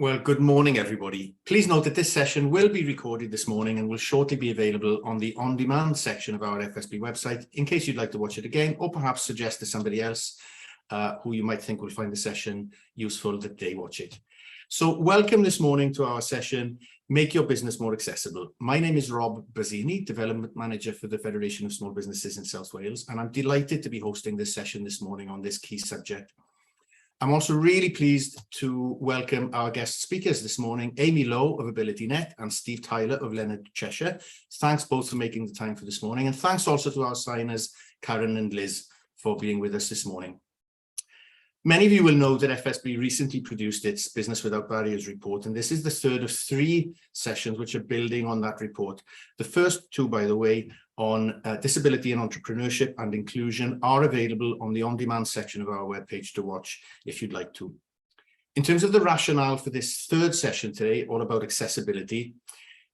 Well, good morning, everybody. Please note that this session will be recorded this morning and will shortly be available on the on-demand section of our FSB website in case you'd like to watch it again, or perhaps suggest to somebody else who you might think will find the session useful that they watch it. So welcome this morning to our session, Make Your Business More Accessible. My name is Rob Bazzini, Development Manager for the Federation of Small Businesses in South Wales, and I'm delighted to be hosting this session this morning on this key subject. I'm also really pleased to welcome our guest speakers this morning, Amy Lowe of AbilityNet and Steve Tyler of Leonard Cheshire. Thanks both for making the time for this morning. And thanks also to our signers, Karen and Liz, for being with us this morning. Many of you will know that FSB recently produced its Business Without Barriers report, and this is the third of 3 sessions which are building on that report. The first 2, by the way, on disability and entrepreneurship and inclusion are available on the on-demand section of our webpage to watch if you'd like to. In terms of the rationale for this third session today, all about accessibility,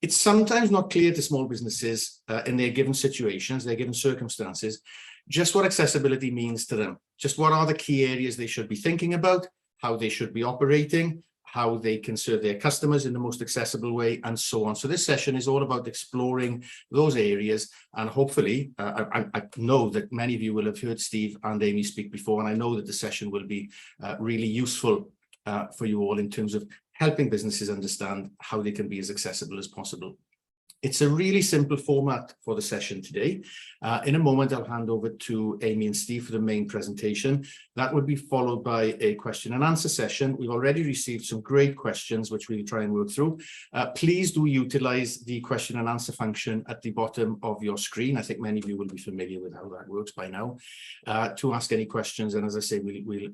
it's sometimes not clear to small businesses in their given situations, their given circumstances, just what accessibility means to them. Just what are the key areas they should be thinking about, how they should be operating, how they can serve their customers in the most accessible way, and so on. So this session is all about exploring those areas, and hopefully, I know that many of you will have heard Steve and Amy speak before, and I know that the session will be really useful for you all in terms of helping businesses understand how they can be as accessible as possible. It's a really simple format for the session today. In a moment, I'll hand over to Amy and Steve for the main presentation. That would be followed by a question and answer session. We've already received some great questions, which we'll try and work through. Please do utilize the question and answer function at the bottom of your screen. I think many of you will be familiar with how that works by now, to ask any questions. And as I say, we'll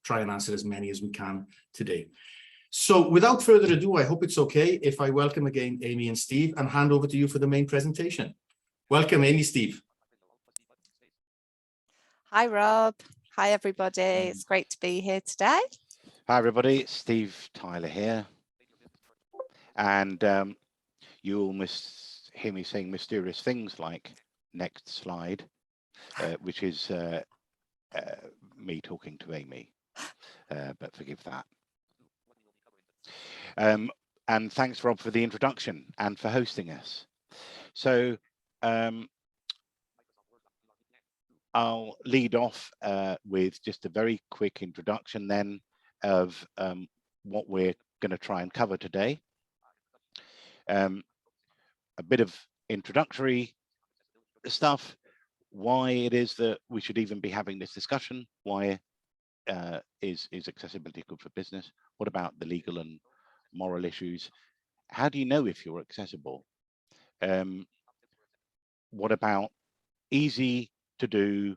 try and answer as many as we can today. So without further ado, I hope it's okay if I welcome again Amy and Steve and hand over to you for the main presentation. Welcome, Amy, Steve. Hi, Rob. Hi, everybody. It's great to be here today. Hi, everybody. It's Steve Tyler here. And you'll hear me saying mysterious things like next slide, which is me talking to Amy, but forgive that. And thanks, Rob, for the introduction and for hosting us. So I'll lead off with just a very quick introduction then of what we're going to try and cover today. A bit of introductory stuff, why it is that we should even be having this discussion, why is accessibility good for business, what about the legal and moral issues, how do you know if you're accessible, what about easy to do,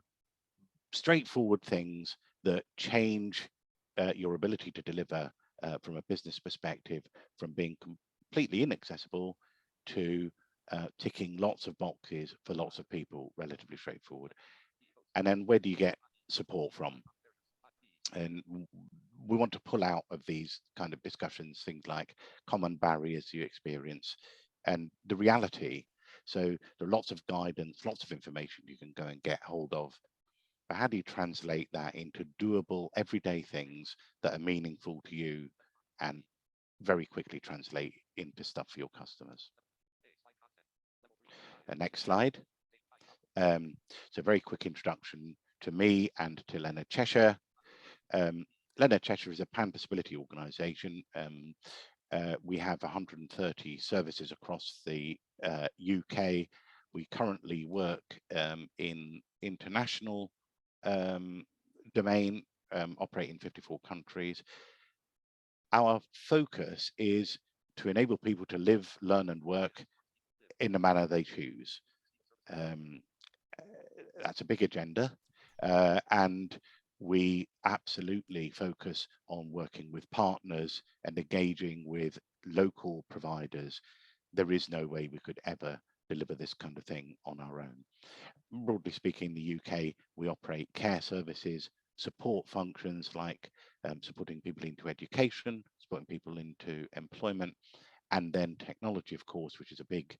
straightforward things that change your ability to deliver from a business perspective, from being completely inaccessible to ticking lots of boxes for lots of people, relatively straightforward. And then where do you get support from? And we want to pull out of these kind of discussions things like common barriers you experience and the reality. So there are lots of guidance, lots of information you can go and get hold of. But how do you translate that into doable everyday things that are meaningful to you and very quickly translate into stuff for your customers? Next slide. So very quick introduction to me and to Leonard Cheshire. Leonard Cheshire is a pan-disability organisation. We have 130 services across the UK. We currently work in international domain, operate in 54 countries. Our focus is to enable people to live, learn and work in the manner they choose. That's a big agenda, and we absolutely focus on working with partners and engaging with local providers. There is no way we could ever deliver this kind of thing on our own. Broadly speaking, in the UK, we operate care services, support functions like supporting people into education, supporting people into employment, and then technology, of course, which is a big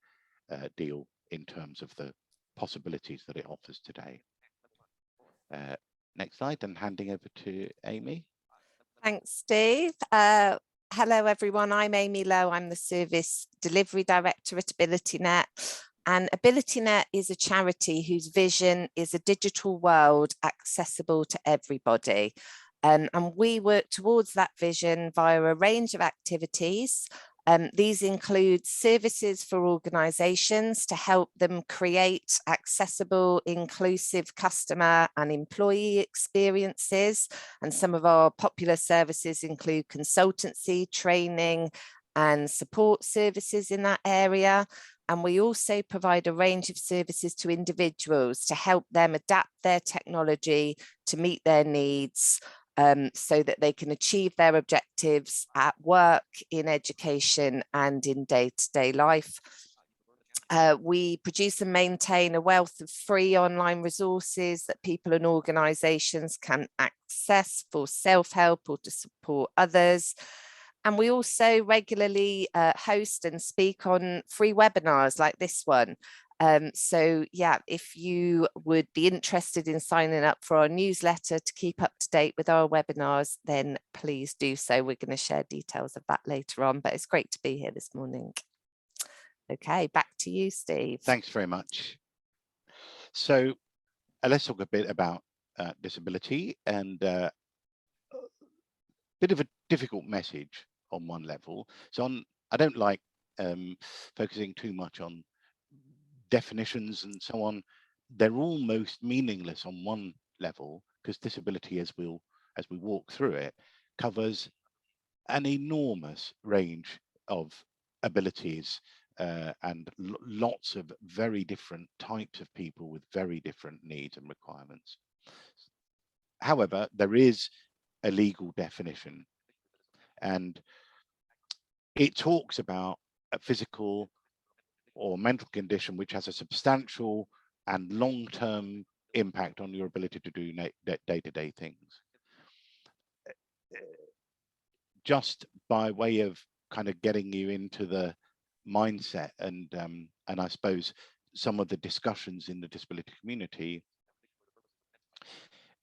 deal in terms of the possibilities that it offers today. Next slide, and handing over to Amy. Thanks, Steve. Hello, everyone. I'm Amy Lowe. I'm the Service Delivery Director at AbilityNet. And AbilityNet is a charity whose vision is a digital world accessible to everybody. And we work towards that vision via a range of activities. These include services for organisations to help them create accessible, inclusive customer and employee experiences. And some of our popular services include consultancy, training, and support services in that area. And we also provide a range of services to individuals to help them adapt their technology to meet their needs, so that they can achieve their objectives at work, in education, and in day-to-day life. We produce and maintain a wealth of free online resources that people and organisations can access for self-help or to support others. And we also regularly host and speak on free webinars like this one. So yeah, if you would be interested in signing up for our newsletter to keep up to date with our webinars, then please do so. We're going to share details of that later on, but it's great to be here this morning. Okay, back to you, Steve. Thanks very much. So let's talk a bit about disability, and a bit of a difficult message on one level. So I don't like focusing too much on definitions and so on. They're almost meaningless on one level, because disability, as we walk through it, covers an enormous range of abilities and lots of very different types of people with very different needs and requirements. However, there is a legal definition, and it talks about a physical or mental condition which has a substantial and long-term impact on your ability to do day-to-day things. Just by way of kind of getting you into the mindset and I suppose some of the discussions in the disability community,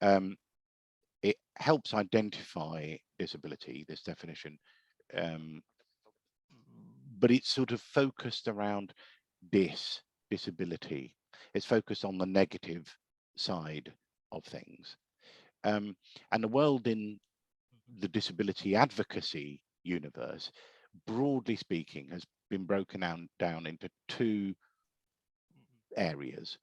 it helps identify disability, this definition, but it's sort of focused around disability. It's focused on the negative side of things, and the world in the disability advocacy universe, broadly speaking, has been broken down into two areas.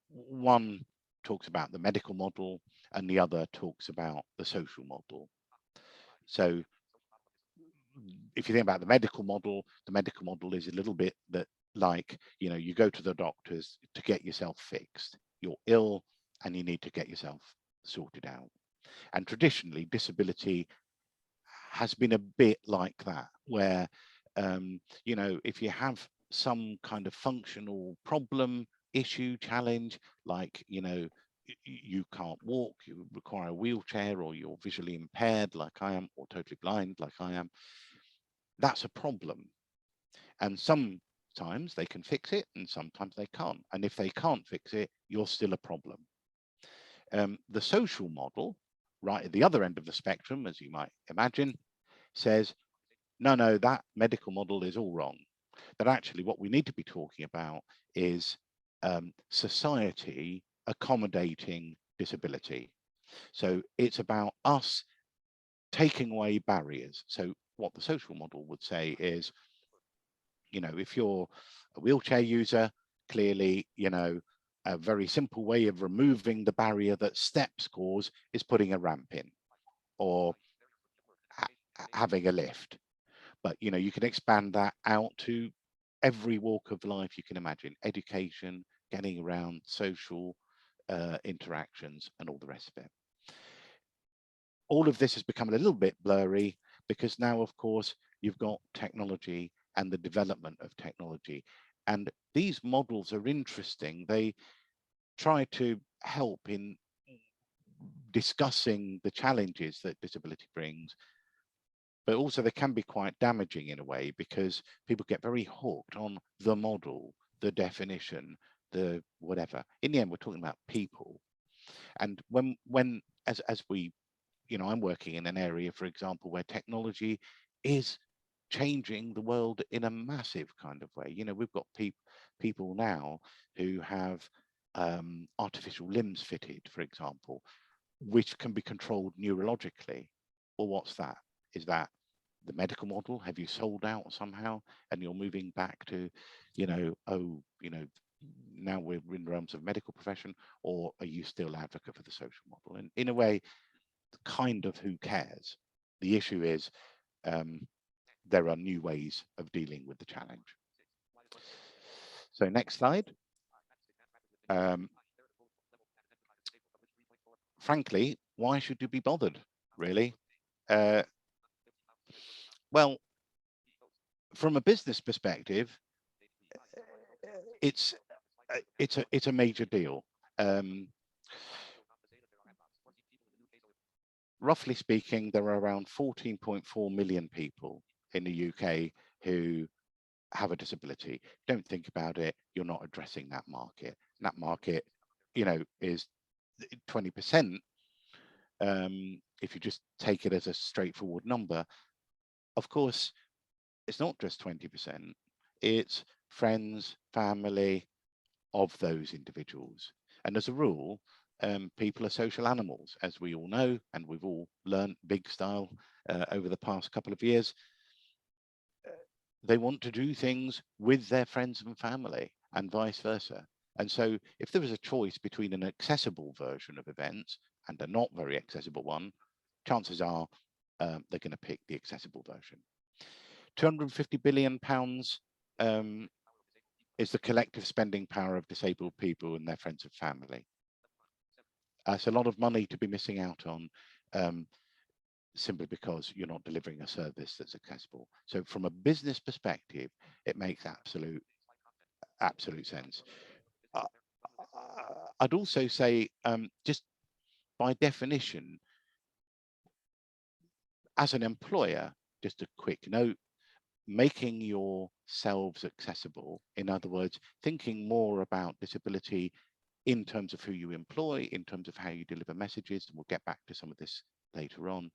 One talks about the medical model, and the other talks about the social model. So if you think about the medical model is a little bit that, like, you know, you go to the doctors to get yourself fixed. You're ill and you need to get yourself sorted out. And traditionally, disability has been a bit like that, where you know, if you have some kind of functional problem, issue, challenge, like, you know, you can't walk, you require a wheelchair, or you're visually impaired like I am, or totally blind like I am, that's a problem. And sometimes they can fix it and sometimes they can't. And if they can't fix it, you're still a problem. The social model, right at the other end of the spectrum, as you might imagine, says, no, that medical model is all wrong. That actually what we need to be talking about is society accommodating disability. So it's about us taking away barriers. So what the social model would say is, you know, if you're a wheelchair user, clearly, you know, a very simple way of removing the barrier that steps cause is putting a ramp in, or having a lift. But, you know, you can expand that out to every walk of life you can imagine: education, getting around, social interactions, and all the rest of it. All of this has become a little bit blurry because now, of course, you've got technology and the development of technology. And these models are interesting. They try to help in discussing the challenges that disability brings, but also they can be quite damaging in a way, because people get very hooked on the model, the definition, the whatever. In the end, we're talking about people. And when as we, you know, I'm working in an area, for example, where technology is changing the world in a massive kind of way. You know, we've got people now who have artificial limbs fitted, for example, which can be controlled neurologically. Well, what's that? Is that the medical model? Have you sold out somehow and you're moving back to, you know, oh, you know, now we're in realms of medical profession, or are you still advocate for the social model? And in a way, kind of who cares? The issue is there are new ways of dealing with the challenge. So next slide. Frankly, why should you be bothered, really? Well, from a business perspective, it's a major deal. Roughly speaking, there are around 14.4 million people in the UK who have a disability. Don't think about it, you're not addressing that market. That market, you know, is 20%. If you just take it as a straightforward number, of course, it's not just 20%, it's friends, family of those individuals. And as a rule, people are social animals, as we all know, and we've all learned big style over the past couple of years. They want to do things with their friends and family and vice versa. And so if there was a choice between an accessible version of events and a not very accessible one, chances are they're going to pick the accessible version. £250 billion is the collective spending power of disabled people and their friends and family. It's a lot of money to be missing out on simply because you're not delivering a service that's accessible. So from a business perspective, it makes absolute sense. I'd also say, just by definition, as an employer, just a quick note, making yourselves accessible, in other words, thinking more about disability in terms of who you employ, in terms of how you deliver messages, and we'll get back to some of this later on.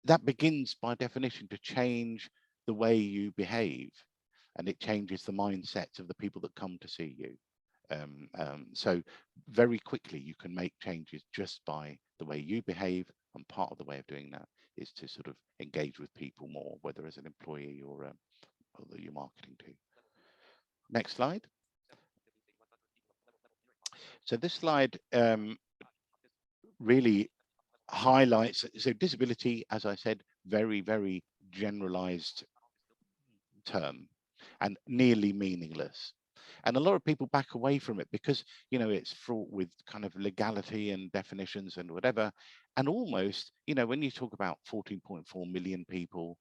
That begins by definition to change the way you behave, and it changes the mindsets of the people that come to see you. So very quickly you can make changes just by the way you behave, and part of the way of doing that is to sort of engage with people more, whether as an employee or that you're marketing to. Next slide. So this slide really highlights, so disability, as I said, very, very generalized term and nearly meaningless. And a lot of people back away from it because, you know, it's fraught with kind of legality and definitions and whatever. And almost, you know, when you talk about 14.4 million people,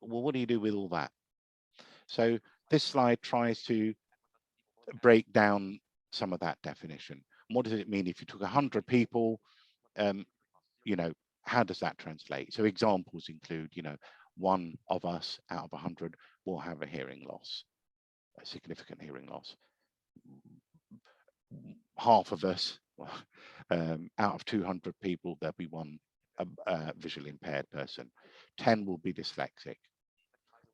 well, what do you do with all that? So this slide tries to break down some of that definition. What does it mean if you took 100 people? You know, how does that translate? So examples include, you know, one of us out of 100 will have a hearing loss, a significant hearing loss. Half of us, out of 200 people, there'll be one visually impaired person. 10 will be dyslexic.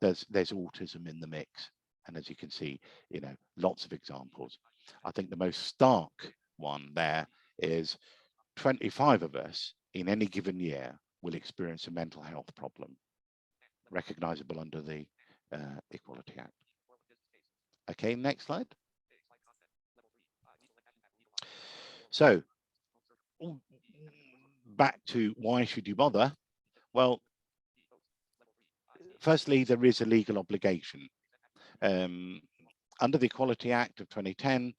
There's autism in the mix. And as you can see, you know, lots of examples. I think the most stark one there is 25 of us in any given year will experience a mental health problem, recognizable under the Equality Act. Okay, next slide. So back to why should you bother? Well, firstly, there is a legal obligation. Under the Equality Act of 2010,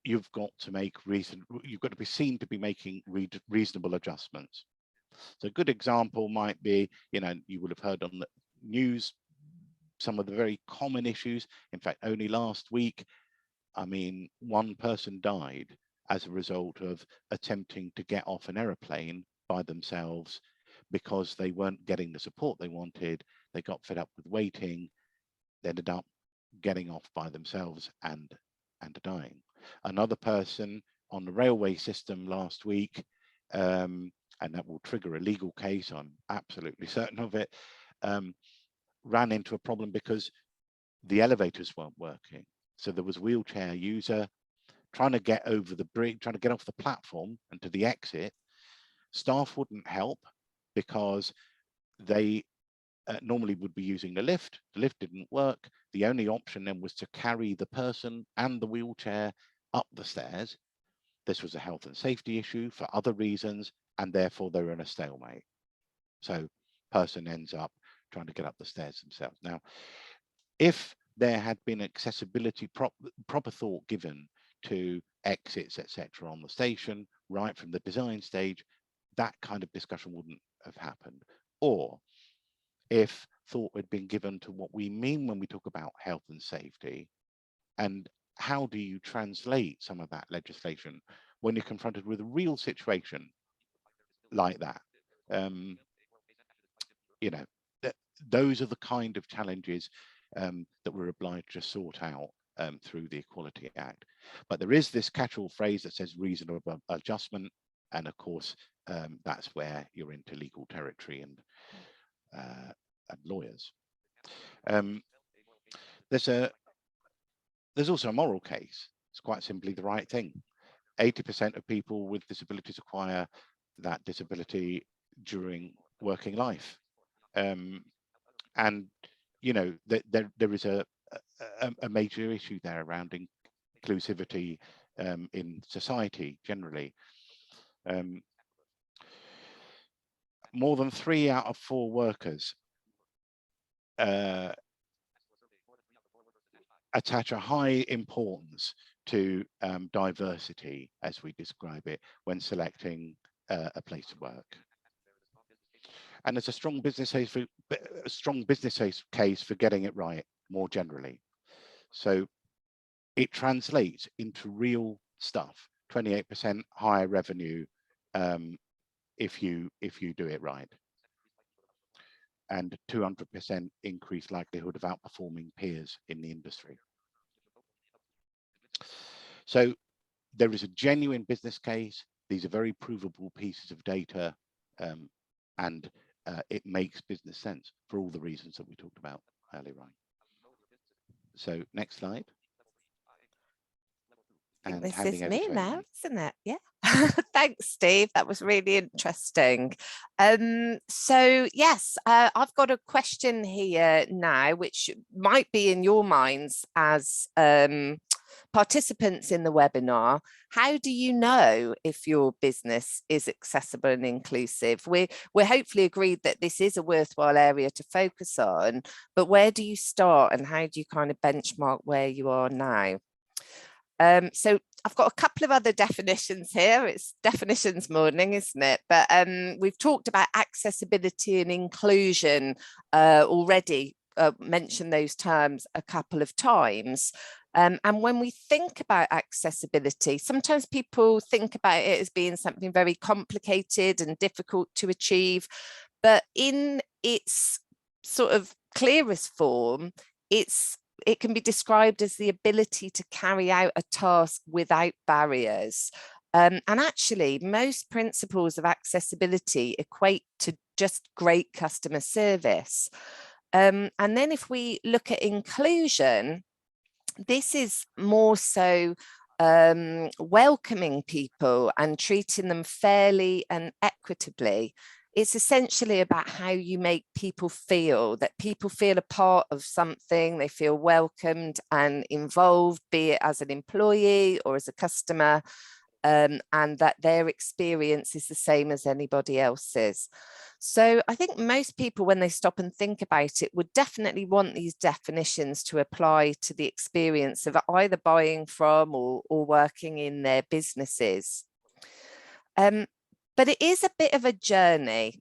you've got to be seen to be making reasonable adjustments. So a good example might be, you know, you would have heard on the news some of the very common issues. In fact, only last week, I mean, one person died as a result of attempting to get off an aeroplane by themselves because they weren't getting the support they wanted. They got fed up with waiting. They ended up getting off by themselves and dying. Another person on the railway system last week and that will trigger a legal case, I'm absolutely certain of it, ran into a problem because the elevators weren't working. So there was a wheelchair user trying to get over the bridge, trying to get off the platform and to the exit. Staff wouldn't help because they normally would be using the lift. The lift didn't work. The only option then was to carry the person and the wheelchair up the stairs. This was a health and safety issue for other reasons, and therefore they were in a stalemate. So person ends up trying to get up the stairs themselves. Now, if there had been accessibility, proper thought given to exits, etc., on the station, right from the design stage, that kind of discussion wouldn't have happened. Or if thought had been given to what we mean when we talk about health and safety, and how do you translate some of that legislation when you're confronted with a real situation like that? You know, those are the kind of challenges that we're obliged to sort out through the Equality Act. But there is this catch-all phrase that says reasonable adjustment, and of course that's where you're into legal territory and lawyers. There's also a moral case. It's quite simply the right thing. 80% of people with disabilities acquire that disability during working life. And you know, there is a major issue there around inclusivity in society generally. More than 3 out of 4 workers attach a high importance to diversity, as we describe it, when selecting a place to work. And there's a strong business case for getting it right more generally. So it translates into real stuff. 28% higher revenue if you do it right, and 200% increased likelihood of outperforming peers in the industry. So there is a genuine business case. These are very provable pieces of data, and it makes business sense for all the reasons that we talked about earlier on. So next slide. And this handing is over me to now, Amy. isn't it? Yeah. Thanks, Steve. That was really interesting. So yes, I've got a question here now, which might be in your minds as participants in the webinar. How do you know if your business is accessible and inclusive? We're hopefully agreed that this is a worthwhile area to focus on, but where do you start and how do you kind of benchmark where you are now? So I've got a couple of other definitions here. It's definitions morning, isn't it? But we've talked about accessibility and inclusion already, mentioned those terms a couple of times. And when we think about accessibility, sometimes people think about it as being something very complicated and difficult to achieve. But in its sort of clearest form, it can be described as the ability to carry out a task without barriers. And actually, most principles of accessibility equate to just great customer service. And then if we look at inclusion, this is more so welcoming people and treating them fairly and equitably. It's essentially about how you make people feel, that people feel a part of something, they feel welcomed and involved, be it as an employee or as a customer, and that their experience is the same as anybody else's. So I think most people, when they stop and think about it, would definitely want these definitions to apply to the experience of either buying from or working in their businesses. But it is a bit of a journey,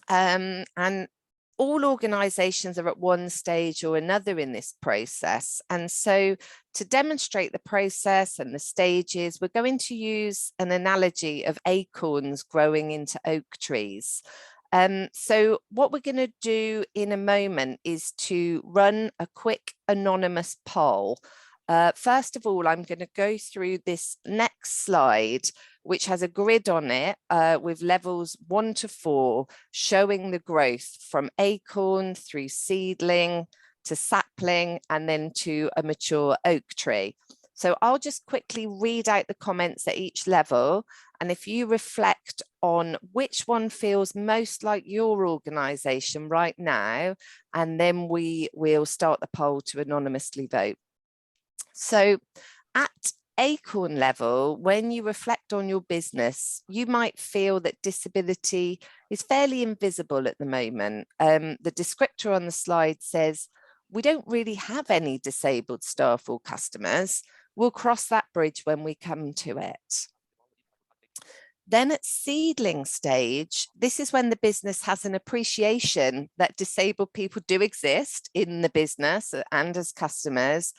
and all organisations are at one stage or another in this process. And so to demonstrate the process and the stages, we're going to use an analogy of acorns growing into oak trees. So what we're going to do in a moment is to run a quick anonymous poll. First of all, I'm going to go through this next slide, which has a grid on it with levels 1 to 4, showing the growth from acorn through seedling to sapling and then to a mature oak tree. So I'll just quickly read out the comments at each level. And if you reflect on which one feels most like your organisation right now, and then we will start the poll to anonymously vote. So at acorn level, when you reflect on your business, you might feel that disability is fairly invisible at the moment. The descriptor on the slide says, we don't really have any disabled staff or customers. We'll cross that bridge when we come to it. Then at seedling stage, this is when the business has an appreciation that disabled people do exist in the business and as customers,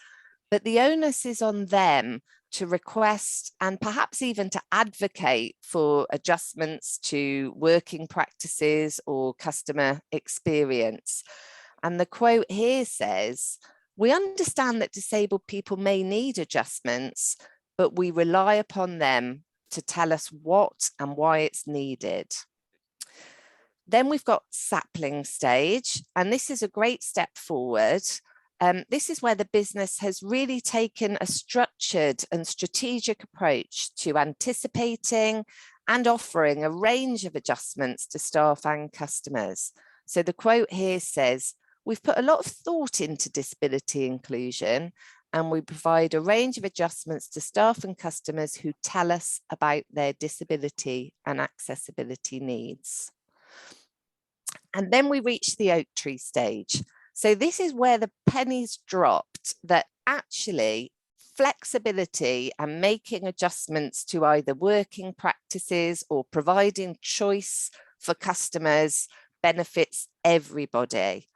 but the onus is on them to request and perhaps even to advocate for adjustments to working practices or customer experience. And the quote here says, we understand that disabled people may need adjustments, but we rely upon them to tell us what and why it's needed. Then we've got sapling stage, and this is a great step forward. This is where the business has really taken a structured and strategic approach to anticipating and offering a range of adjustments to staff and customers. So the quote here says, we've put a lot of thought into disability inclusion, and we provide a range of adjustments to staff and customers who tell us about their disability and accessibility needs. And then we reach the oak tree stage. So this is where the pennies dropped that actually flexibility and making adjustments to either working practices or providing choice for customers benefits everybody.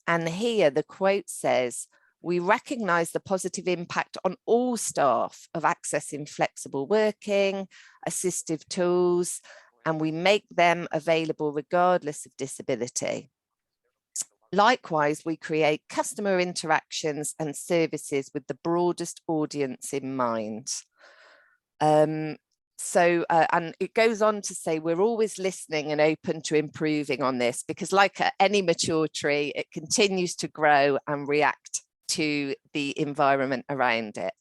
And here the quote says, we recognise the positive impact on all staff of accessing flexible working, assistive tools, and we make them available regardless of disability. Likewise, we create customer interactions and services with the broadest audience in mind. And it goes on to say we're always listening and open to improving on this, because like any mature tree, it continues to grow and react to the environment around it.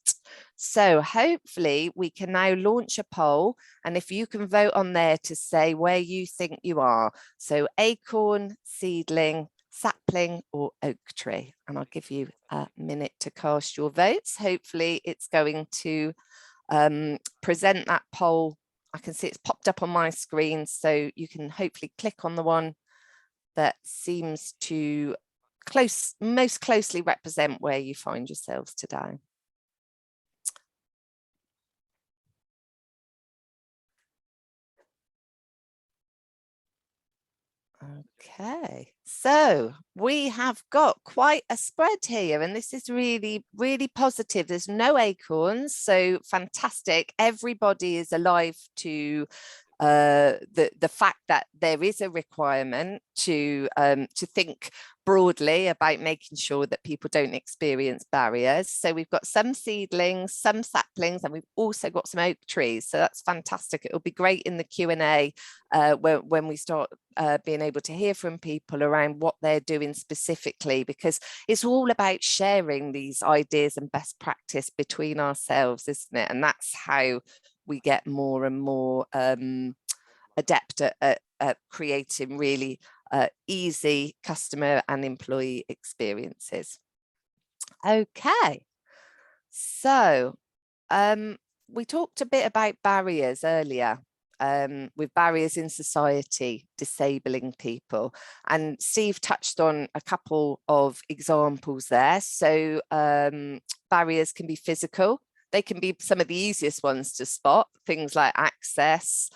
So hopefully we can now launch a poll, and if you can vote on there to say where you think you are. So acorn, seedling, sapling or oak tree. And I'll give you a minute to cast your votes. Hopefully it's going to present that poll. I can see it's popped up on my screen, so you can hopefully click on the one that seems to most closely represent where you find yourselves today. Okay, so we have got quite a spread here, and this is really, really positive. There's no acorns, so fantastic. Everybody is alive to the fact that there is a requirement to think broadly about making sure that people don't experience barriers. So we've got some seedlings, some saplings, and we've also got some oak trees. So that's fantastic. It'll be great in the Q&A when we start being able to hear from people around what they're doing specifically, because it's all about sharing these ideas and best practice between ourselves, isn't it? And that's how we get more and more adept at creating really easy customer and employee experiences. Okay, so we talked a bit about barriers earlier, with barriers in society disabling people, and Steve touched on a couple of examples there. So barriers can be physical. They can be some of the easiest ones to spot, things like access,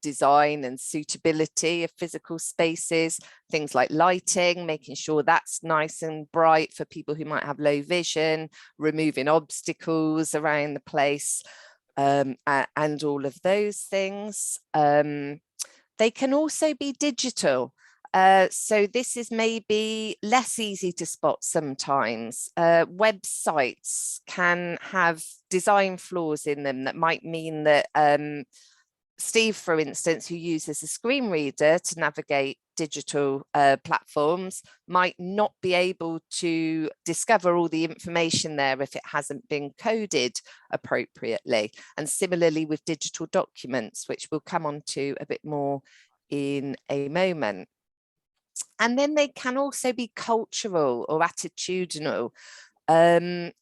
design and suitability of physical spaces, things like lighting, making sure that's nice and bright for people who might have low vision, removing obstacles around the place, and all of those things. They can also be digital. So this is maybe less easy to spot sometimes. Websites can have design flaws in them that might mean that Steve, for instance, who uses a screen reader to navigate digital platforms, might not be able to discover all the information there if it hasn't been coded appropriately. And similarly with digital documents, which we'll come on to a bit more in a moment. And then they can also be cultural or attitudinal, and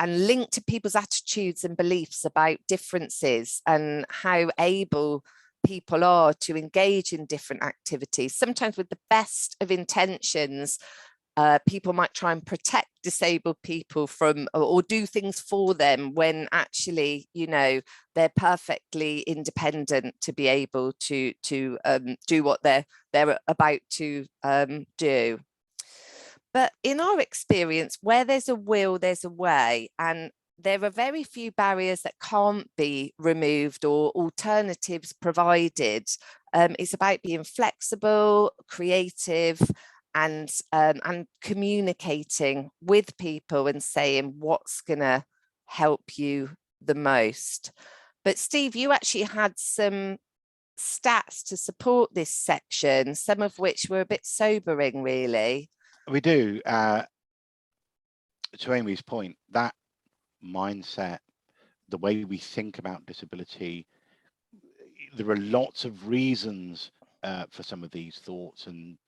linked to people's attitudes and beliefs about differences and how able people are to engage in different activities. Sometimes with the best of intentions, people might try and protect disabled people from or do things for them when actually, you know, they're perfectly independent to be able to do what they're about to do. But in our experience, where there's a will, there's a way, and there are very few barriers that can't be removed or alternatives provided. It's about being flexible, creative, and communicating with people and saying what's going to help you the most. But Steve, you actually had some stats to support this section, some of which were a bit sobering, really. We do. To Amy's point, that mindset, the way we think about disability, there are lots of reasons for some of these thoughts, and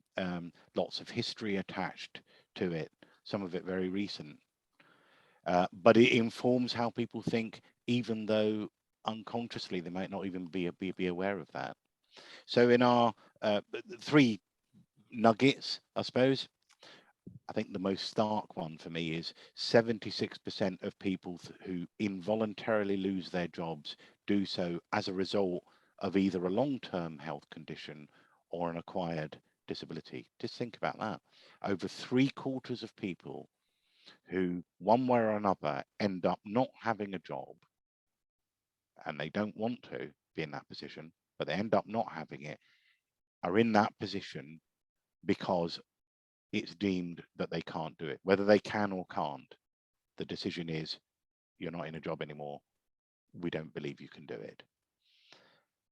lots of history attached to it, some of it very recent. But it informs how people think, even though unconsciously they might not even be aware of that. So in our 3 nuggets, I suppose, I think the most stark one for me is 76% of people who involuntarily lose their jobs do so as a result of either a long-term health condition or an acquired disability. Just think about that. Over 3/4 of people who, one way or another, end up not having a job, and they don't want to be in that position, but they end up not having it, are in that position because it's deemed that they can't do it. Whether they can or can't, the decision is, you're not in a job anymore. We don't believe you can do it.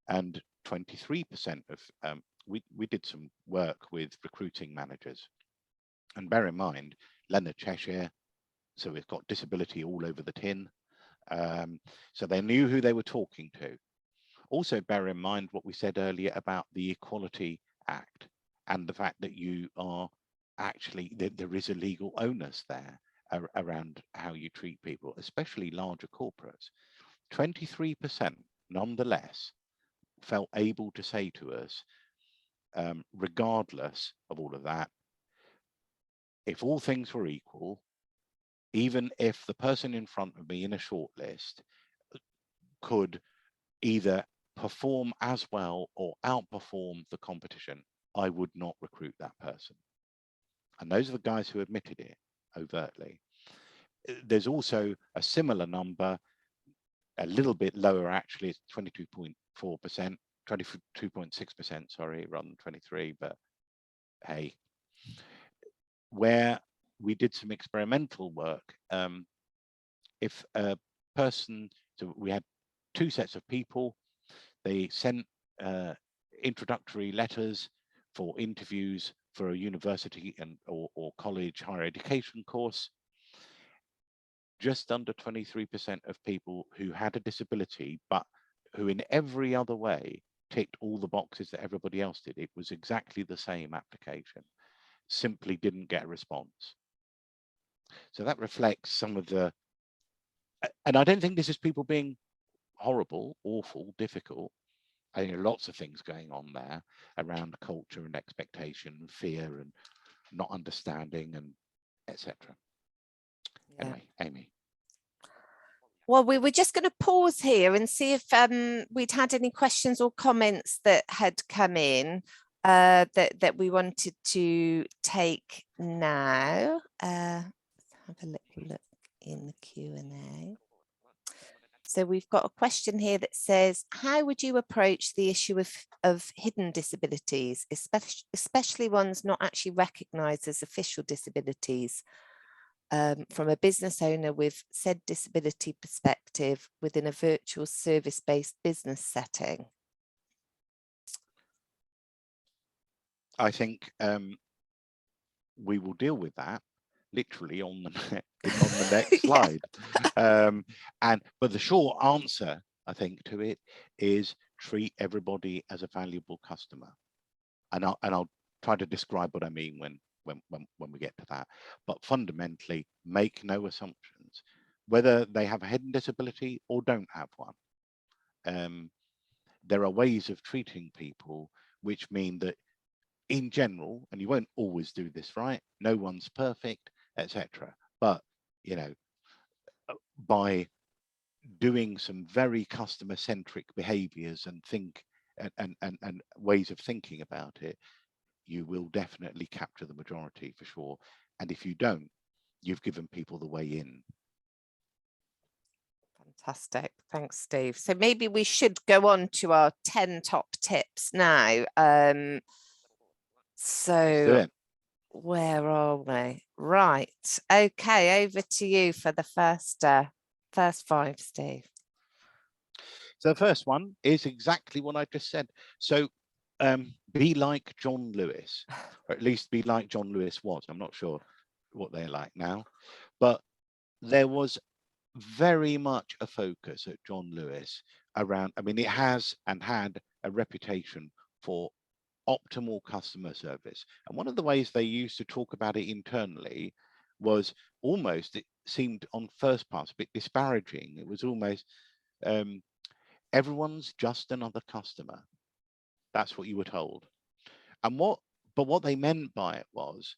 And 23% of, we did some work with recruiting managers. And bear in mind, Leonard Cheshire, so we've got disability all over the tin. So they knew who they were talking to. Also bear in mind what we said earlier about the Equality Act and the fact that you are actually, there is a legal onus there around how you treat people, especially larger corporates. 23% nonetheless felt able to say to us, regardless of all of that, if all things were equal, even if the person in front of me in a shortlist could either perform as well or outperform the competition, I would not recruit that person. And those are the guys who admitted it overtly. There's also a similar number, a little bit lower actually, it's 22.4%, 22.6%, sorry, rather than 23, but hey, where we did some experimental work. If a person, so we had 2 sets of people, they sent introductory letters for interviews for a university and or college higher education course. Just under 23% of people who had a disability, but who in every other way ticked all the boxes that everybody else did. It was exactly the same application, simply didn't get a response. So that reflects some of the, and I don't think this is people being horrible, awful, difficult. I think there are lots of things going on there around culture and expectation and fear and not understanding and etc. Yeah. Anyway, Amy. Well, we were just going to pause here and see if we'd had any questions or comments that had come in that we wanted to take now. Let's have a little look in the Q&A. So we've got a question here that says, how would you approach the issue of hidden disabilities, especially ones not actually recognised as official disabilities, from a business owner with said disability perspective within a virtual service-based business setting? I think we will deal with that literally on the next slide. But the short answer, I think, to it is treat everybody as a valuable customer. And I'll try to describe what I mean when we get to that. But fundamentally, make no assumptions, whether they have a hidden disability or don't have one. There are ways of treating people which mean that in general, and you won't always do this right, no one's perfect, etc. But, you know, by doing some very customer centric behaviors and and ways of thinking about it, you will definitely capture the majority for sure. And if you don't, you've given people the way in. Fantastic. Thanks, Steve. So maybe we should go on to our 10 top tips now. So where are we? Right. Okay, over to you for the first 5, Steve. So the first one is exactly what I just said. So be like John Lewis, or at least be like John Lewis was. I'm not sure what they're like now, but there was very much a focus at John Lewis around, I mean, it has and had a reputation for optimal customer service. And one of the ways they used to talk about it internally was almost, it seemed on first pass, a bit disparaging. It was almost, everyone's just another customer. That's what you were told. And what they meant by it was,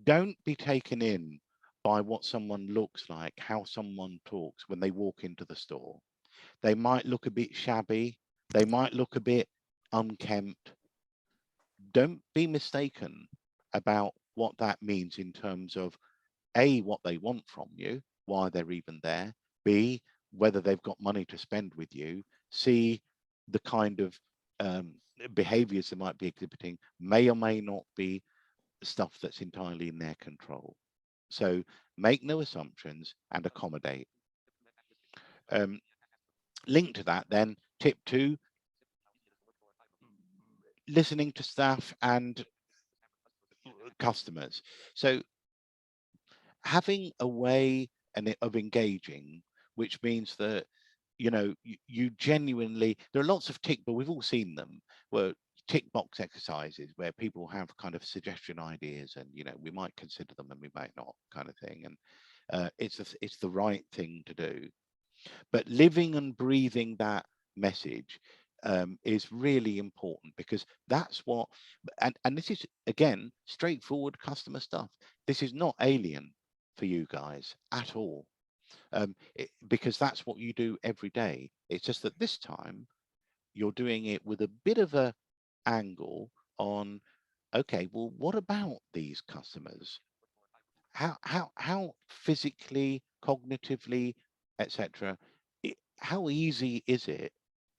don't be taken in by what someone looks like, how someone talks when they walk into the store. They might look a bit shabby. They might look a bit unkempt. Don't be mistaken about what that means in terms of A, what they want from you, why they're even there, B, whether they've got money to spend with you, C, the kind of behaviors they might be exhibiting may or may not be stuff that's entirely in their control. So make no assumptions and accommodate. Linked to that then, tip 2, listening to staff and customers. So having a way of engaging, which means that, you know, you genuinely, there are lots of tick, but we've all seen them, where tick box exercises where people have kind of suggestion ideas and, you know, we might consider them and we might not, kind of thing. And it's the right thing to do. But living and breathing that message is really important, because that's what, and this is, again, straightforward customer stuff. This is not alien for you guys at all, because that's what you do every day. It's just that this time you're doing it with a bit of a angle on, okay, well, what about these customers? How physically, cognitively, etc., how easy is it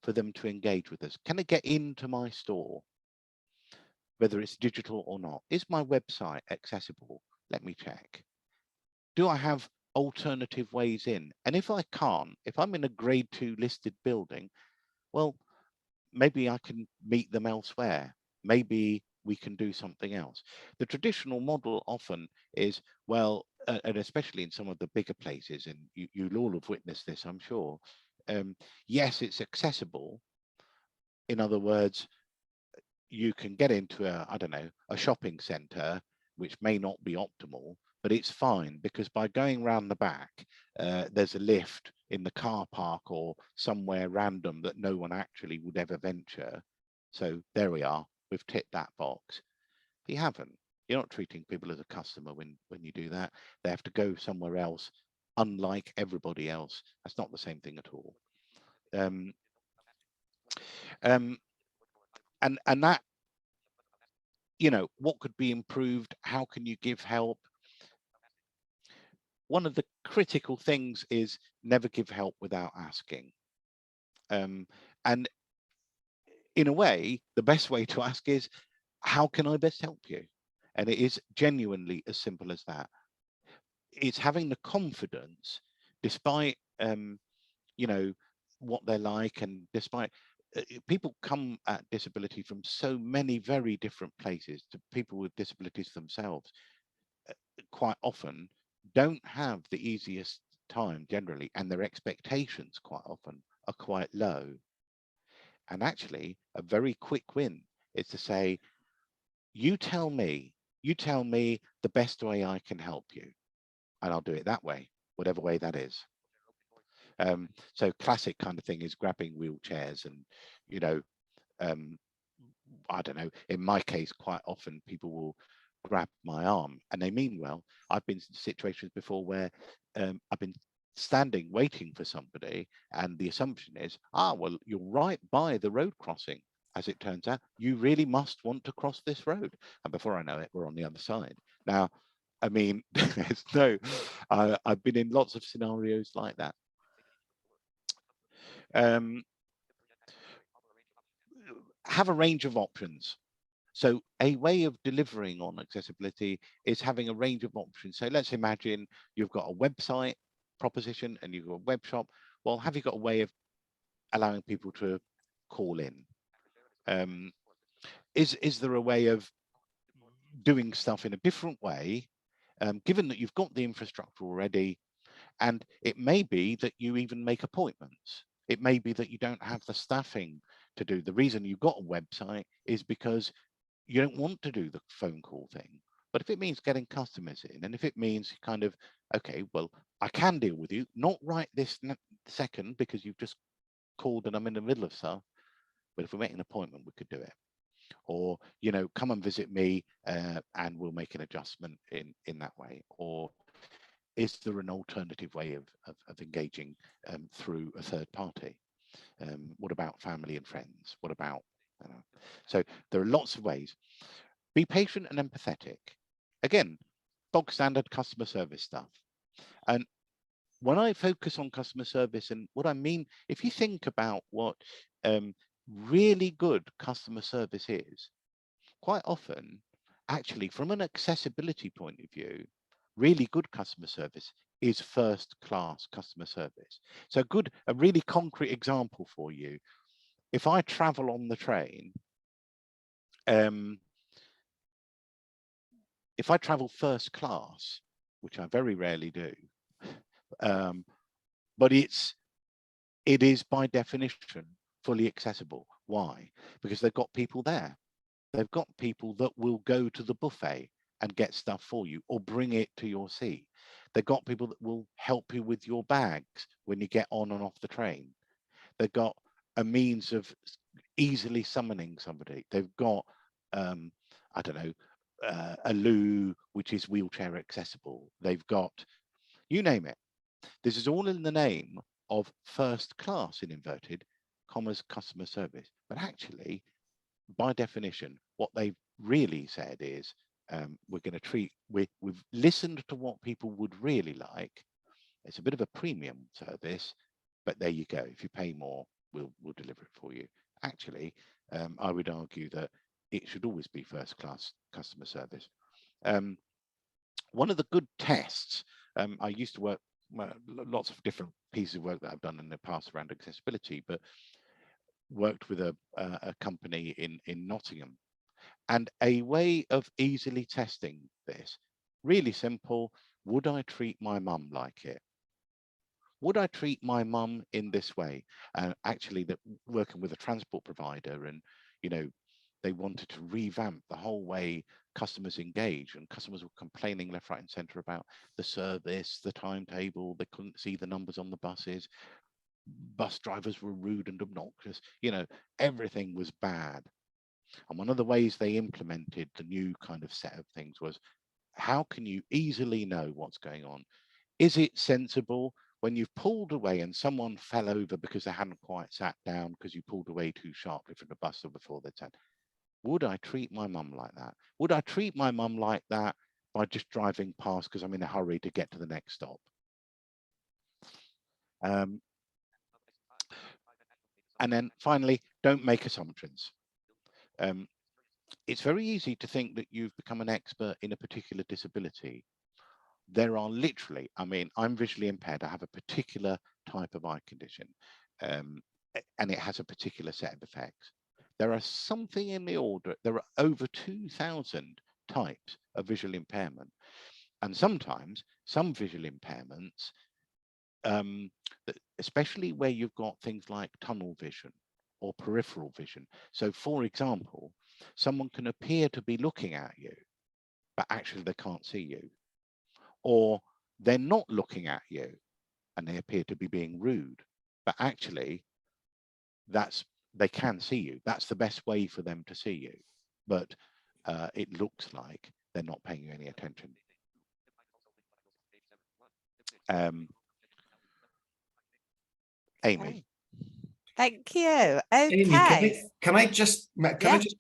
for them to engage with us? Can I get into my store, whether it's digital or not? Is my website accessible? Let me check. Do I have alternative ways in? And if I can't, if I'm in a grade 2 listed building, well, maybe I can meet them elsewhere. Maybe we can do something else. The traditional model often is, well, and especially in some of the bigger places, and you'll all have witnessed this, I'm sure. Yes, it's accessible. In other words, you can get into I don't know, a shopping center, which may not be optimal, but it's fine, because by going round the back, there's a lift in the car park or somewhere random that no one actually would ever venture. So there we are, we've ticked that box. But you haven't. You're not treating people as a customer when you do that. They have to go somewhere else, unlike everybody else. That's not the same thing at all. And that, you know, what could be improved? How can you give help? one of the critical things is never give help without asking. And in a way, the best way to ask is, how can I best help you? And it is genuinely as simple as that. It's having the confidence, despite you know, what they're like, and despite people come at disability from so many very different places. To people with disabilities themselves quite often don't have the easiest time generally, and their expectations quite often are quite low. And actually, a very quick win is to say, you tell me the best way I can help you, and I'll do it that way, whatever way that is. So classic kind of thing is grabbing wheelchairs, and you know, I don't know, in my case, quite often people will grab my arm and they mean well. I've been in situations before where I've been standing waiting for somebody, and the assumption is, well, you're right by the road crossing. As it turns out, you really must want to cross this road, and before I know it, we're on the other side. Now, I mean, there's no, I've been in lots of scenarios like that. Have a range of options. So a way of delivering on accessibility is having a range of options. So let's imagine you've got a website proposition and you've got a web shop. Well, have you got a way of allowing people to call in? Is there a way of doing stuff in a different way, given that you've got the infrastructure already? And it may be that you even make appointments. It may be that you don't have the staffing to do. The reason you've got a website is because you don't want to do the phone call thing. But if it means getting customers in, and if it means kind of, okay, well, I can deal with you, not right this second because you've just called and I'm in the middle of stuff, but if we make an appointment, we could do it. Or, you know, come and visit me and we'll make an adjustment in that way. Or is there an alternative way of engaging through a third party? What about family and friends? What about, so there are lots of ways. Be patient and empathetic. Again, bog standard customer service stuff. And when I focus on customer service, and what I mean, if you think about what really good customer service is, quite often, actually, from an accessibility point of view, really good customer service is first class customer service. So a really concrete example for you. If I travel on the train, if I travel first class, which I very rarely do, but it is by definition fully accessible. Why? Because they've got people there. They've got people that will go to the buffet and get stuff for you or bring it to your seat. They've got people that will help you with your bags when you get on and off the train. They've got a means of easily summoning somebody. They've got, I don't know, a loo which is wheelchair accessible. They've got, you name it. This is all in the name of first class, in inverted commas, customer service. But actually, by definition, what they've really said is, we're going to treat, we've listened to what people would really like. It's a bit of a premium service, but there you go. If you pay more, we'll deliver it for you. Actually, I would argue that it should always be first class customer service. One of the good tests, I used to work lots of different pieces of work that I've done in the past around accessibility, but worked with a company in Nottingham, and a way of easily testing this, really simple. Would I treat my mum like it? Would I treat my mum in this way? Actually, that working with a transport provider, and you know, they wanted to revamp the whole way customers engage, and customers were complaining left, right, and centre about the service, the timetable. They couldn't see the numbers on the buses. Bus drivers were rude and obnoxious. You know, everything was bad. And one of the ways they implemented the new kind of set of things was, how can you easily know what's going on? Is it sensible when you've pulled away and someone fell over because they hadn't quite sat down because you pulled away too sharply from the bus or before they'd sat? Would I treat my mum like that? Would I treat my mum like that by just driving past because I'm in a hurry to get to the next stop. And then finally, don't make assumptions. It's very easy to think that you've become an expert in a particular disability. There are literally, I mean, I'm visually impaired. I have a particular type of eye condition, and it has a particular set of effects. There are something in the order, there are over 2,000 types of visual impairment. And sometimes some visual impairments, especially where you've got things like tunnel vision or peripheral vision. So for example, someone can appear to be looking at you, but actually they can't see you. Or they're not looking at you and they appear to be being rude, but actually they can see you. That's the best way for them to see you. But it looks like they're not paying you any attention. Amy. Okay. Thank you. Amy, Okay. can I just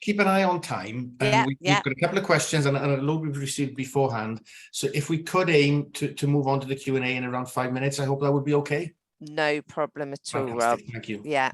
keep an eye on time? And we've got a couple of questions and a load we've received beforehand. So if we could aim to move on to the Q&A in around 5 minutes, I hope that would be okay. No problem at all, Fantastic. Rob. Thank you. Yeah.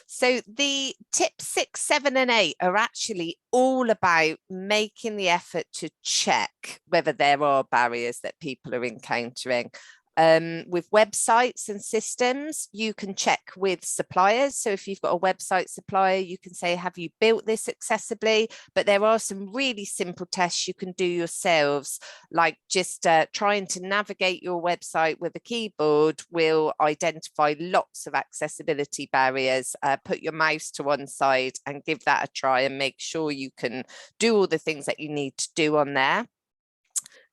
So the tips 6, 7, and 8 are actually all about making the effort to check whether there are barriers that people are encountering. With websites and systems, you can check with suppliers. So if you've got a website supplier, you can say, have you built this accessibly? But there are some really simple tests you can do yourselves, like just trying to navigate your website with a keyboard will identify lots of accessibility barriers. Put your mouse to one side and give that a try and make sure you can do all the things that you need to do on there.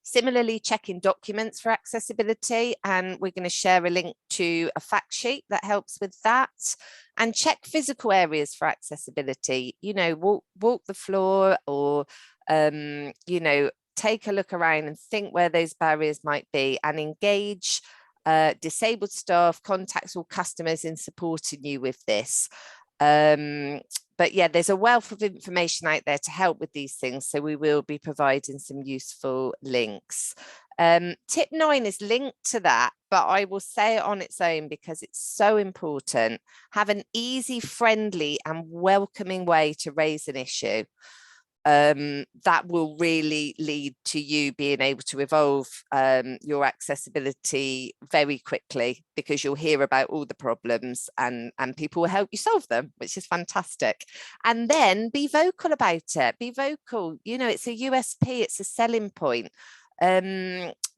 Similarly, checking documents for accessibility, and we're going to share a link to a fact sheet that helps with that. And check physical areas for accessibility, you know, walk the floor, or, you know, take a look around and think where those barriers might be, and engage disabled staff, contacts, or customers in supporting you with this. But yeah, there's a wealth of information out there to help with these things, so we will be providing some useful links. Tip 9 is linked to that, but I will say it on its own because it's so important. Have an easy, friendly and welcoming way to raise an issue. That will really lead to you being able to evolve your accessibility very quickly, because you'll hear about all the problems and people will help you solve them, which is fantastic. And then be vocal about it. Be vocal. You know, it's a USP, it's a selling point.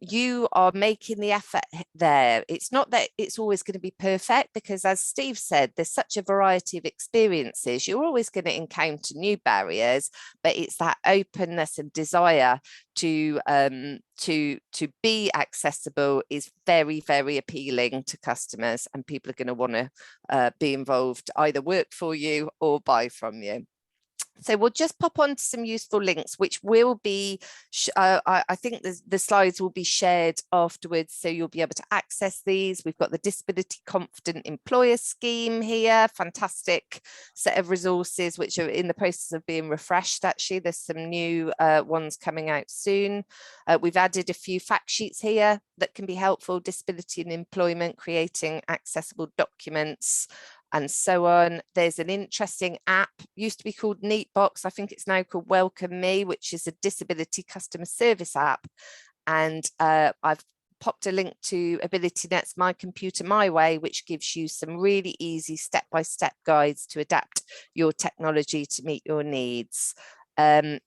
You are making the effort there. It's not that it's always going to be perfect, because as Steve said, there's such a variety of experiences. You're always going to encounter new barriers, but it's that openness and desire to be accessible is very, very appealing to customers, and people are going to want to be involved, either work for you or buy from you. So we'll just pop on to some useful links, which will be, I think the slides will be shared afterwards, so you'll be able to access these. We've got the Disability Confident Employer Scheme here, fantastic set of resources, which are in the process of being refreshed. Actually, there's some new ones coming out soon. We've added a few fact sheets here that can be helpful: disability and employment, creating accessible documents, and so on. There's an interesting app, used to be called Neatbox. I think it's now called Welcome Me, which is a disability customer service app. And I've popped a link to AbilityNet's My Computer My Way, which gives you some really easy step-by-step guides to adapt your technology to meet your needs. And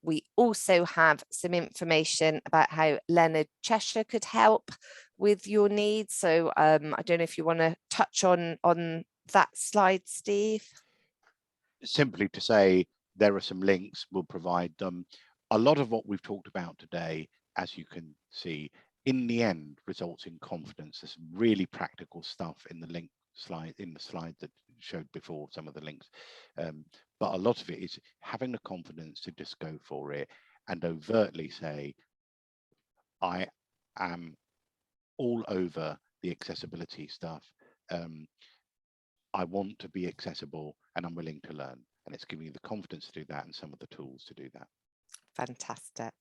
we also have some information about how Leonard Cheshire could help with your needs. So I don't know if you want to touch on that slide, Steve. Simply to say, there are some links, we'll provide them. A lot of what we've talked about today, as you can see, in the end results in confidence. There's some really practical stuff in the link slide, in the slide that showed before, some of the links, but a lot of it is having the confidence to just go for it and overtly say, I am all over the accessibility stuff. I want to be accessible and I'm willing to learn, and it's giving you the confidence to do that and some of the tools to do that. Fantastic.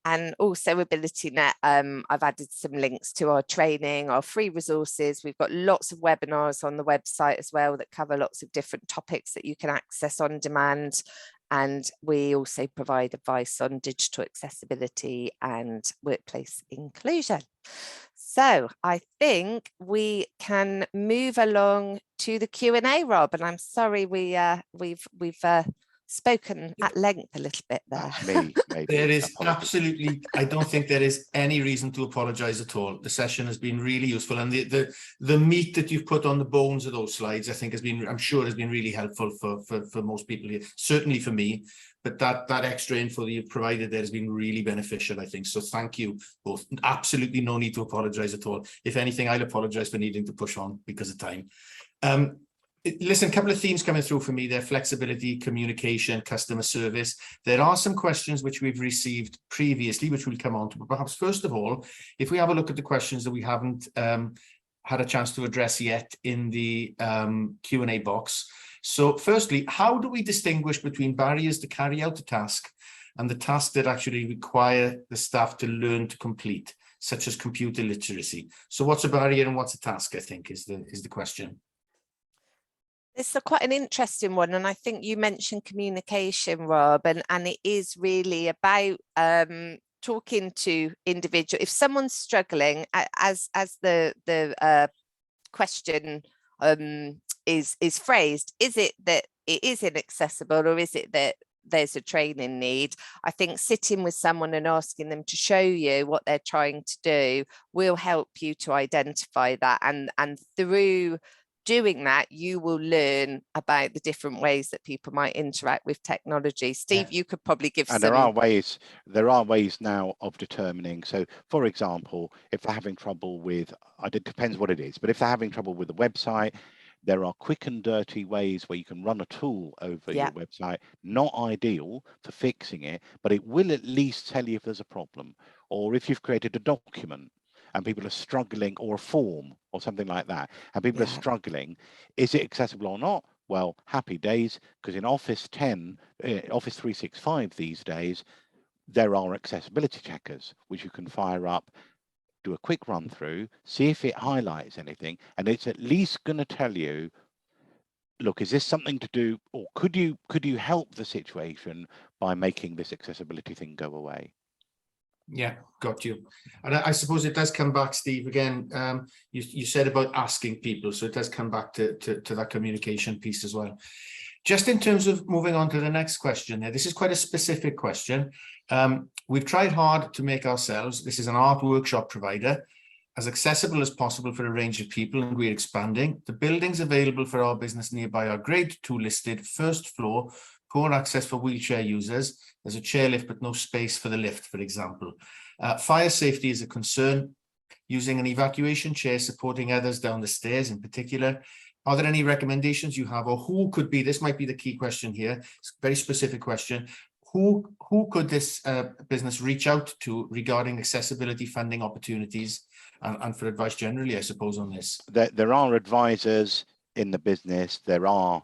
And also AbilityNet, I've added some links to our training, our free resources. We've got lots of webinars on the website as well that cover lots of different topics that you can access on demand. And we also provide advice on digital accessibility and workplace inclusion. So I think we can move along to the Q&A, Rob. And I'm sorry we've spoken at length a little bit there. That's me, maybe. There is Apologies. absolutely, I don't think there is any reason to apologize at all. The session has been really useful, and the meat that you've put on the bones of those slides, I think has been, I'm sure has been really helpful for most people here, certainly for me. But that extra info that you've provided there has been really beneficial, I think. So thank you both. Absolutely no need to apologize at all. If anything, I'll apologize for needing to push on because of time. Listen, a couple of themes coming through for me there: flexibility, communication, customer service. There are some questions which we've received previously, which we'll come on to. But perhaps first of all, if we have a look at the questions that we haven't had a chance to address yet in the Q&A box. So firstly, how do we distinguish between barriers to carry out the task and the tasks that actually require the staff to learn to complete, such as computer literacy? So what's a barrier and what's a task, I think, is the question. It's quite an interesting one, and I think you mentioned communication, Rob, and it is really about talking to individual. If someone's struggling, as the question is phrased, is it that it is inaccessible, or is it that there's a training need? I think sitting with someone and asking them to show you what they're trying to do will help you to identify that, and through doing that, you will learn about the different ways that people might interact with technology. Steve, you could probably give some. And there are ways now of determining. So, for example, if they're having trouble with, it depends what it is, but if they're having trouble with the website, there are quick and dirty ways where you can run a tool over your website. Not ideal for fixing it, but it will at least tell you if there's a problem, or if you've created a document and people are struggling, or a form or something like that, and people are struggling, is it accessible or not? Well, happy days, because in Office 365 these days, there are accessibility checkers, which you can fire up, do a quick run through, see if it highlights anything, and it's at least going to tell you, look, is this something to do, or could you help the situation by making this accessibility thing go away? Yeah, got you. And I suppose it does come back, Steve, again, you said about asking people, so it does come back to that communication piece as well. Just in terms of moving on to the next question there, this is quite a specific question. We've tried hard to make ourselves, this is an art workshop provider, as accessible as possible for a range of people, and we're expanding. The buildings available for our business nearby are grade 2 listed, first floor, poor access for wheelchair users. There's a chairlift, but no space for the lift, for example. Fire safety is a concern. Using an evacuation chair, supporting others down the stairs in particular. Are there any recommendations you have, or who could be, this might be the key question here, it's a very specific question, who could this business reach out to regarding accessibility funding opportunities and for advice generally, I suppose, on this? There are advisors in the business, there are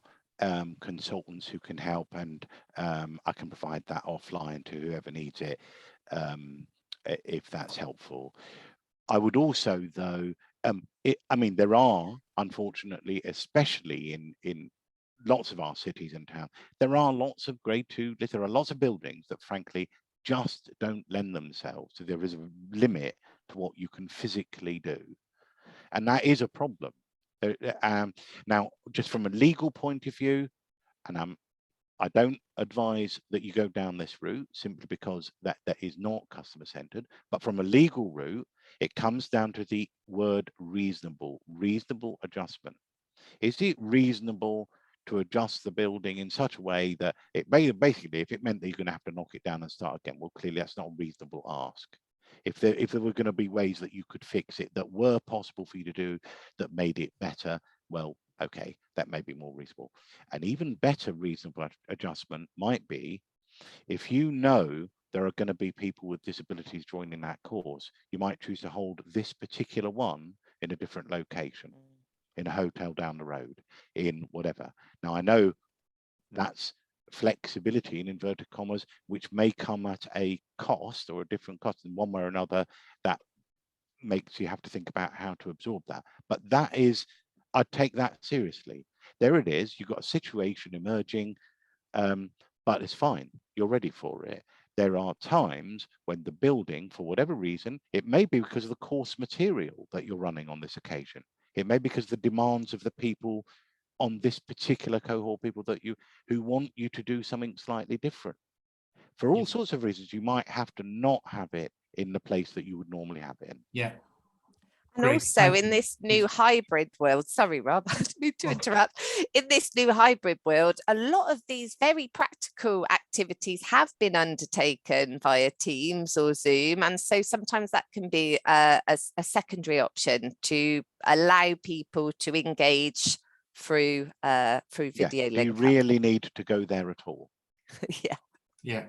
consultants who can help, and I can provide that offline to whoever needs it, if that's helpful. I would also, though, I mean, there are, unfortunately, especially in lots of our cities and towns, there are lots of grade 2, there are lots of buildings that frankly just don't lend themselves. So there is a limit to what you can physically do. And that is a problem. Now, just from a legal point of view, and I don't advise that you go down this route simply because that is not customer centered, but from a legal route, it comes down to the word reasonable adjustment. Is it reasonable to adjust the building in such a way that it basically, if it meant that you're going to have to knock it down and start again, well, clearly that's not a reasonable ask. If there were going to be ways that you could fix it that were possible for you to do that made it better, well, okay, that may be more reasonable. An even better reasonable adjustment might be if you know there are going to be people with disabilities joining that course, you might choose to hold this particular one in a different location, in a hotel down the road, in whatever. Now, I know that's flexibility in inverted commas, which may come at a cost or a different cost in one way or another, that makes you have to think about how to absorb that. But that is, I take that seriously. There it is, you've got a situation emerging, but it's fine, you're ready for it. There are times when the building, for whatever reason, it may be because of the course material that you're running on this occasion. It may be because the demands of the people on this particular cohort, people that who want you to do something slightly different. For all sorts of reasons, you might have to not have it in the place that you would normally have it in. Yeah. And Great. also Thank in you. this new hybrid world, sorry, Rob, I didn't mean to interrupt. In this new hybrid world, a lot of these very practical activities have been undertaken via Teams or Zoom. And so sometimes that can be a secondary option to allow people to engage through video link. You really need to go there at all. Yeah. Yeah.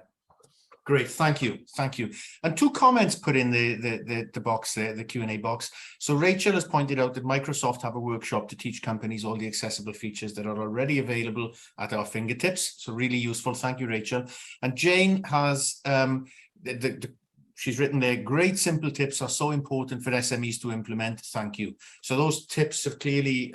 Great, thank you, thank you. And two comments put in the box there, the Q&A box. So Rachel has pointed out that Microsoft have a workshop to teach companies all the accessible features that are already available at our fingertips. So really useful. Thank you, Rachel. And Jane has she's written there, great simple tips are so important for SMEs to implement. Thank you. So those tips have clearly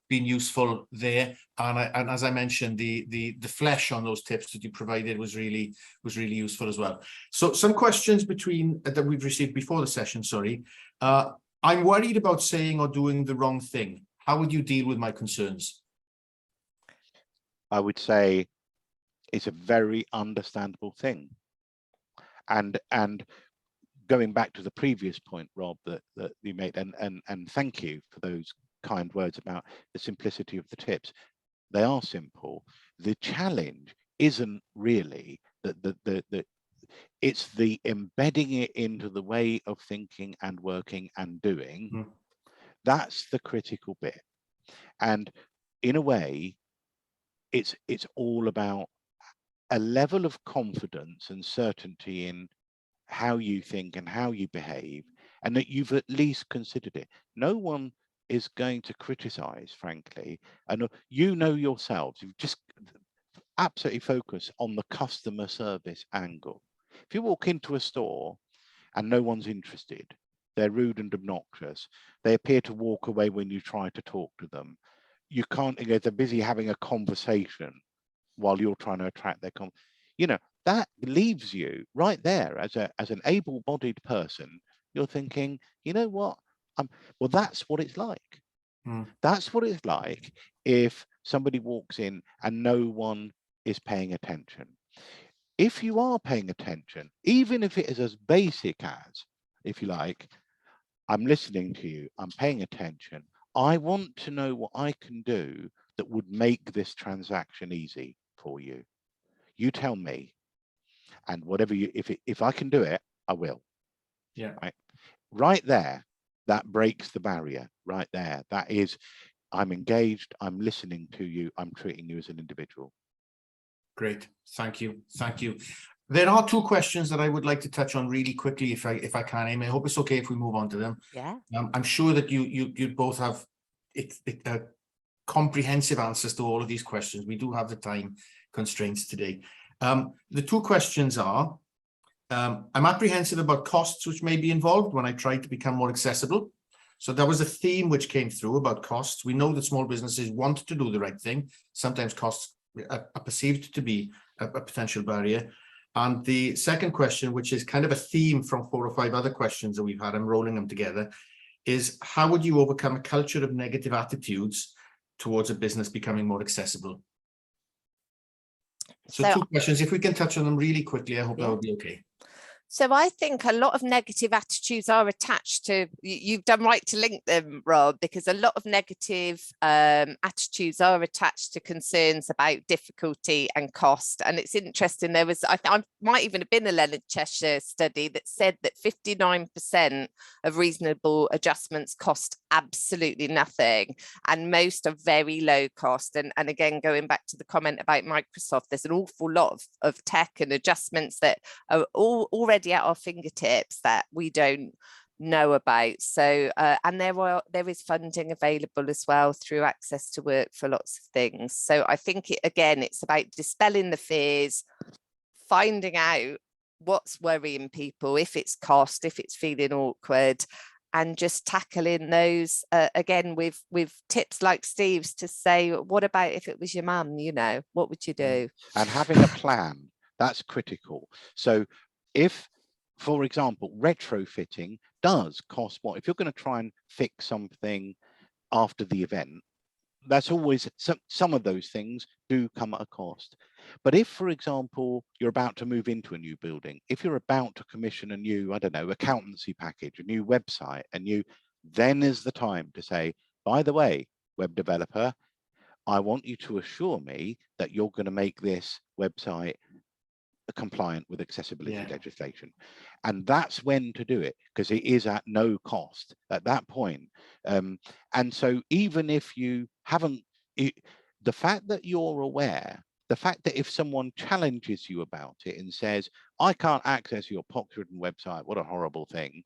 been useful there, and as I mentioned, the flesh on those tips that you provided was really useful as well. So some questions that we've received before the session. Sorry, I'm worried about saying or doing the wrong thing. How would you deal with my concerns? I would say it's a very understandable thing, and going back to the previous point, Rob, that you made, and thank you for those kind words about the simplicity of the tips. They are simple. The challenge isn't really that it's the embedding it into the way of thinking and working and doing. That's the critical bit. And in a way, it's all about a level of confidence and certainty in how you think and how you behave, and that you've at least considered it. No one is going to criticize, frankly, and you know yourselves, you've just absolutely focus on the customer service angle. If you walk into a store and no one's interested, they're rude and obnoxious, they appear to walk away when you try to talk to them, you can't, they're busy having a conversation while you're trying to attract their that leaves you right there as an able-bodied person. You're thinking, you know what, well, that's what it's like. That's what it's like if somebody walks in and no one is paying attention. If you are paying attention, even if it is as basic as, if you like, I'm listening to you, I'm paying attention, I want to know what I can do that would make this transaction easy for you. You tell me, and whatever if I can do it, I will. Yeah. Right there, that breaks the barrier. Right there, that is, I'm engaged, I'm listening to you, I'm treating you as an individual. Great, thank you, thank you. There are two questions that I would like to touch on really quickly, if I can, Amy. I hope it's okay if we move on to them. Yeah. I'm sure that you both have comprehensive answers to all of these questions. We do have the time constraints today. The two questions are, I'm apprehensive about costs which may be involved when I try to become more accessible. So that was a theme which came through about costs. We know that small businesses want to do the right thing. Sometimes costs are perceived to be a potential barrier. And the second question, which is kind of a theme from 4 or 5 other questions that we've had, I'm rolling them together, is how would you overcome a culture of negative attitudes towards a business becoming more accessible? So 2 questions, if we can touch on them really quickly, I hope that would be okay. So I think a lot of negative attitudes are attached to, you've done right to link them, Rob, because a lot of negative attitudes are attached to concerns about difficulty and cost. And it's interesting, there was, I might even have been a Leonard Cheshire study that said that 59% of reasonable adjustments cost absolutely nothing, and most are very low cost. And again, going back to the comment about Microsoft, there's an awful lot of tech and adjustments that are already at our fingertips that we don't know about. So and there is funding available as well through Access to Work for lots of things. So I think it's about dispelling the fears, finding out what's worrying people, if it's cost, if it's feeling awkward, and just tackling those again with tips like Steve's to say, what about if it was your mum, you know, what would you do? And having a plan, that's critical. So if, for example, retrofitting does cost more, if you're going to try and fix something after the event, that's always, some of those things do come at a cost. But if, for example, you're about to move into a new building, if you're about to commission a new, I don't know, accountancy package, a new website, then is the time to say, by the way, web developer, I want you to assure me that you're going to make this website compliant with accessibility legislation. And that's when to do it, because it is at no cost at that point. And so even if you haven't, the fact that you're aware, the fact that if someone challenges you about it and says, I can't access your pox-ridden website, what a horrible thing.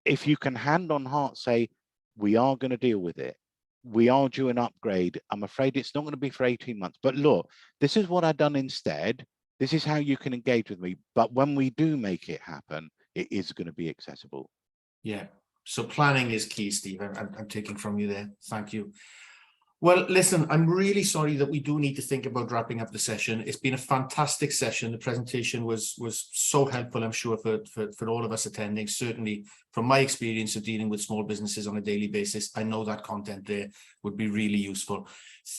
If you can hand on heart say, we are going to deal with it. We are due an upgrade. I'm afraid it's not going to be for 18 months. But look, this is what I've done instead. This is how you can engage with me. But when we do make it happen, it is going to be accessible. Yeah. So planning is key, Steve. I'm taking from you there. Thank you. Well, listen, I'm really sorry that we do need to think about wrapping up the session. It's been a fantastic session. The presentation was so helpful, I'm sure, for all of us attending. Certainly, from my experience of dealing with small businesses on a daily basis, I know that content there would be really useful.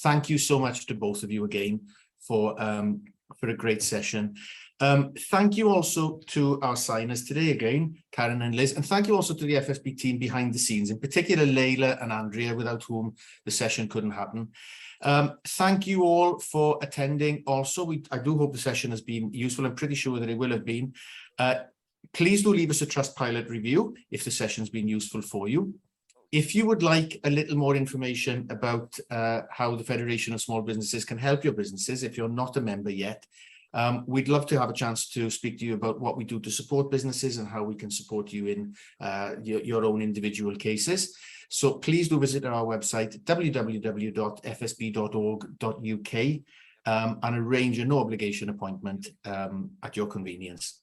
Thank you so much to both of you again for a great session. Thank you also to our signers today again, Karen and Liz, and thank you also to the FSB team behind the scenes, in particular Layla and Andrea, without whom the session couldn't happen. Thank you all for attending. Also, I do hope the session has been useful. I'm pretty sure that it will have been. Please do leave us a Trustpilot review if the session's been useful for you. If you would like a little more information about how the Federation of Small Businesses can help your businesses, if you're not a member yet, we'd love to have a chance to speak to you about what we do to support businesses and how we can support you in your own individual cases. So please do visit our website, www.fsb.org.uk, and arrange a no obligation appointment at your convenience.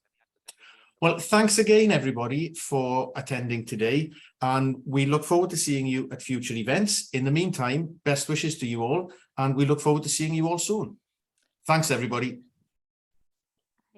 Well, thanks again, everybody, for attending today, and we look forward to seeing you at future events. In the meantime, best wishes to you all, and we look forward to seeing you all soon. Thanks, everybody.